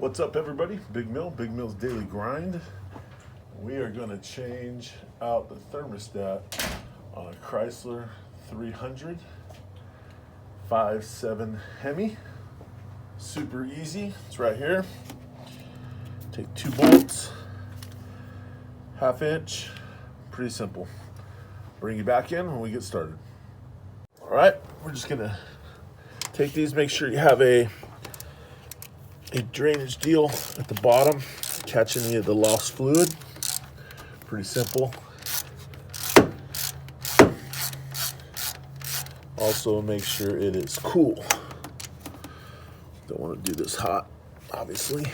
What's up, everybody? Big Mill's Daily Grind. We are going to change out the thermostat on a Chrysler 300 5.7 Hemi. Super easy. It's right here. Take 2 bolts, 1/2 inch. Pretty simple. Bring you back in when we get started. All right, we're just going to take these. Make sure you have a drainage deal at the bottom, catch any of the lost fluid. Pretty simple. Also make sure it is cool. Don't want to do this hot, obviously.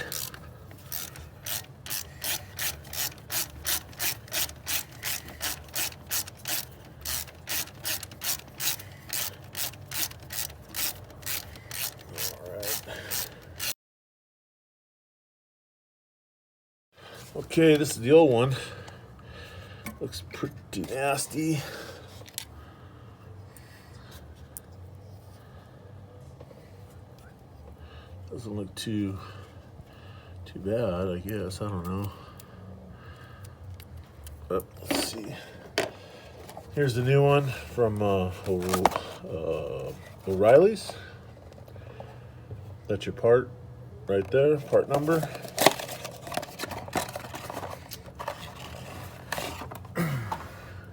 Okay, this is the old one. Looks pretty nasty. Doesn't look too bad, I guess. I don't know. But let's see. Here's the new one from O'Reilly's. That's your part right there, part number.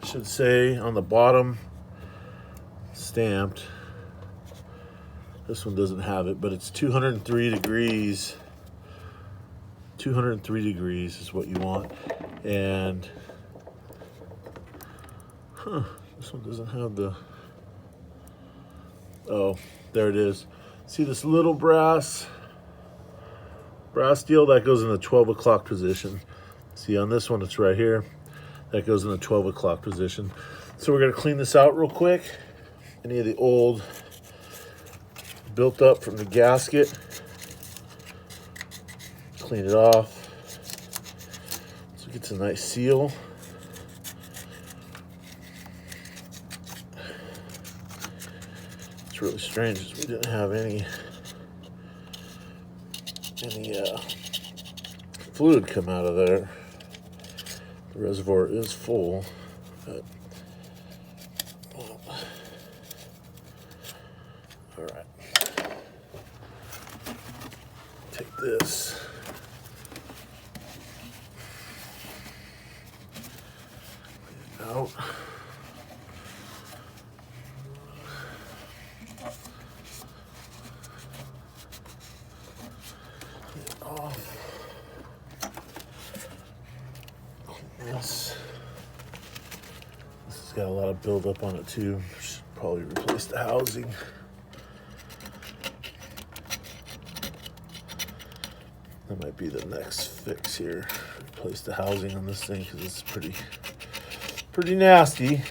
Should say on the bottom, stamped. This one doesn't have it, but it's 203 degrees. 203 degrees is what you want. And this one doesn't have the, oh, there it is. See this little brass deal? That goes in the 12 o'clock position. See, on this one, it's right here. That goes in the 12 o'clock position. So we're gonna clean this out real quick. Any of the old built up from the gasket, clean it off. So it gets a nice seal. It's really strange is we didn't have any fluid come out of there. The reservoir is full, but all right. Take this. Clean it out. Clean it off. This has got a lot of buildup on it too. Should probably replace the housing. That might be the next fix here. Replace the housing on this thing because it's pretty nasty. I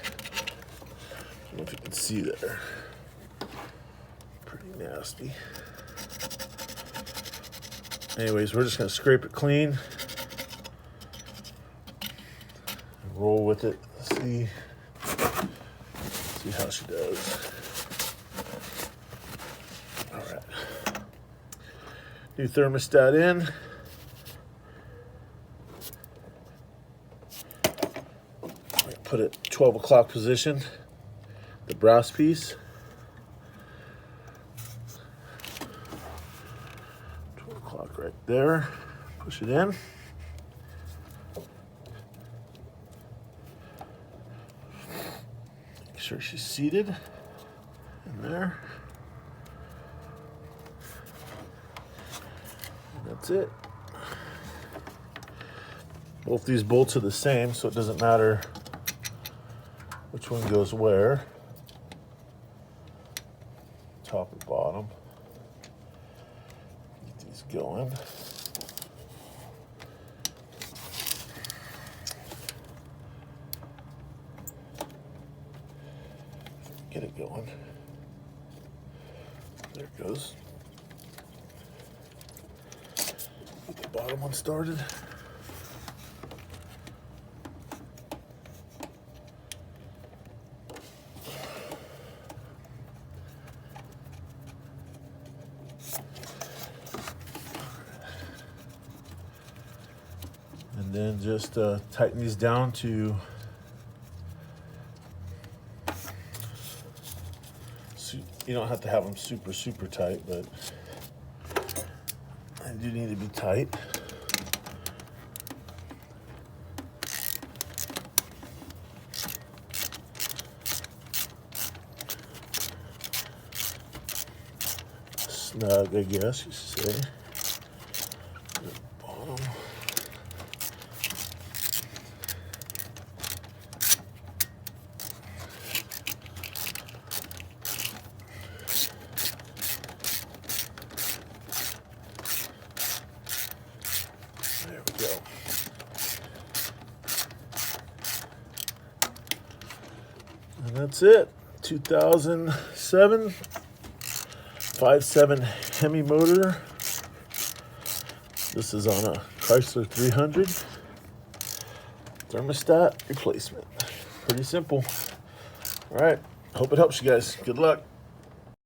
don't know if you can see there. Pretty nasty. Anyways, we're just gonna scrape it clean. Roll with it, see how she does. All right, new thermostat in. Put it 12 o'clock position, the brass piece. 12 o'clock right there, push it in. Make sure she's seated in there. And that's it. Both these bolts are the same, so it doesn't matter which one goes where. Top or bottom. Get these going. Get it going. There it goes. Get the bottom one started. And then just tighten these down to you don't have to have them super tight, but they do need to be tight. Snug, I guess you say. There we go. And that's it. 2007 5.7 Hemi motor. This is on a Chrysler 300. Thermostat replacement. Pretty simple. All right. Hope it helps you guys. Good luck.